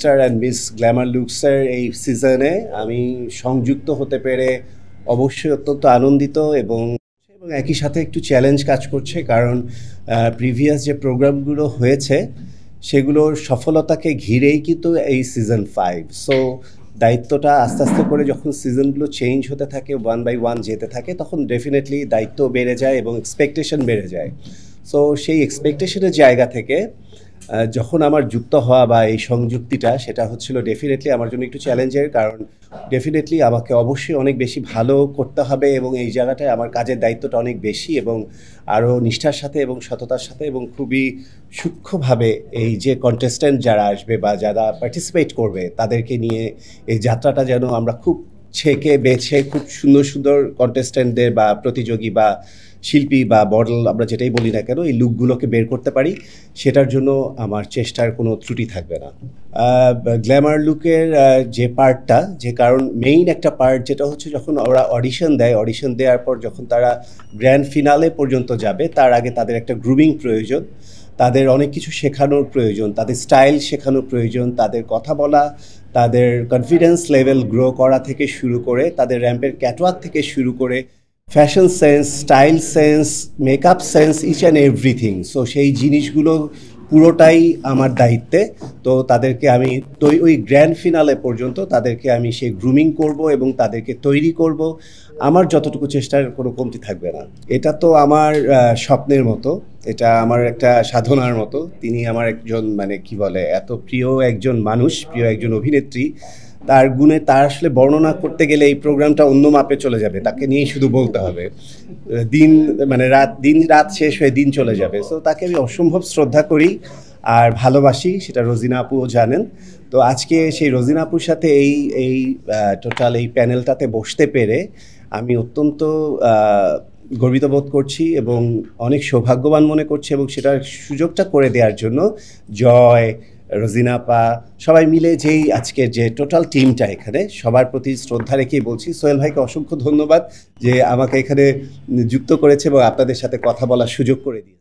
Mister and miss Glamour লুকসের এই সিজনে আমি সংযুক্ত হতে পেরে অবশ্যই অত্যন্ত আনন্দিত এবং একই সাথে একটু চ্যালেঞ্জ কাজ করছে, কারণ প্রিভিয়াস যে প্রোগ্রামগুলো হয়েছে সেগুলোর সফলতাকে ঘিরেই কিন্তু এই সিজন 5। সো দায়িত্বটা আস্তে আস্তে করে যখন সিজনগুলো চেঞ্জ হতে থাকে, 1 বাই 1 যেতে থাকে, তখন ডেফিনেটলি দায়িত্ব বেড়ে যায় এবং এক্সপেকটেশন বেড়ে যায়। সো সেই এক্সপেকটেশনের জায়গা থেকে যখন আমার যুক্ত হওয়া বা এই সংযুক্তিটা, সেটা হচ্ছিল ডেফিনেটলি আমার জন্য একটু চ্যালেঞ্জের, কারণ ডেফিনেটলি আমাকে অবশ্যই অনেক বেশি ভালো করতে হবে এবং এই জায়গাটায় আমার কাজের দায়িত্বটা অনেক বেশি এবং আরও নিষ্ঠার সাথে এবং সততার সাথে এবং খুবই সূক্ষ্মভাবে এই যে কন্টেস্ট্যান্ট যারা আসবে বা যারা পার্টিসিপেট করবে তাদেরকে নিয়ে এই যাত্রাটা যেন আমরা খুব ছেঁকে বেছে খুব সুন্দর সুন্দর কন্টেস্ট্যান্টদের বা প্রতিযোগী বা শিল্পী বা মডেল, আমরা যেটাই বলি না কেন, এই লুকগুলোকে বের করতে পারি, সেটার জন্য আমার চেষ্টার কোনো ত্রুটি থাকবে না। গ্ল্যামার লুকের যে পার্টটা, যে কারণ মেইন একটা পার্ট যেটা হচ্ছে যখন ওরা অডিশন দেয়, অডিশন দেওয়ার পর যখন তারা গ্র্যান্ড ফিনালে পর্যন্ত যাবে, তার আগে তাদের একটা গ্রুমিং প্রয়োজন, তাদের অনেক কিছু শেখানোর প্রয়োজন, তাদের স্টাইল শেখানোর প্রয়োজন, তাদের কথা বলা, তাদের কনফিডেন্স লেভেল গ্রো করা থেকে শুরু করে, তাদের র্যাম্পের ক্যাটওয়াক থেকে শুরু করে fashion sense, style sense, makeup sense, each and everything. So সেই জিনিসগুলো পুরোটাই আমার দায়িত্বে। তো তাদেরকে আমি ওই গ্র্যান্ড ফিনালে পর্যন্ত তাদেরকে আমি সেই গ্রুমিং করব এবং তাদেরকে তৈরি করব। আমার যতটুকু চেষ্টার কোনো কমতি থাকবে না। এটা তো আমার স্বপ্নের মতো, এটা আমার একটা সাধনার মতো। তিনি আমার একজন, মানে কি বলে, এত প্রিয় একজন মানুষ, প্রিয় একজন অভিনেত্রী, তার গুণে তার আসলে বর্ণনা করতে গেলে এই প্রোগ্রামটা অন্য মাপে চলে যাবে, তাকে নিয়ে শুধু বলতে হবে, দিন রাত শেষ হয়ে দিন চলে যাবে। সো তাকে আমি অসম্ভব শ্রদ্ধা করি আর ভালোবাসি, সেটা রোজিনা আপুও জানেন। তো আজকে সেই রোজিনা আপুর সাথে এই টোটাল এই প্যানেলটাতে বসতে পেরে আমি অত্যন্ত গর্বিত বোধ করছি এবং অনেক সৌভাগ্যবান মনে করছি, এবং সেটার সুযোগটা করে দেওয়ার জন্য জয়, রোজিনা আপা, সবাই মিলে যেই আজকের যে টোটাল টিমটা, এখানে সবার প্রতি শ্রদ্ধা রেখেই বলছি। সোহেল ভাইকে অসংখ্য ধন্যবাদ যে আমাকে এখানে যুক্ত করেছে এবং আপনাদের সাথে কথা বলার সুযোগ করে দিয়েছে।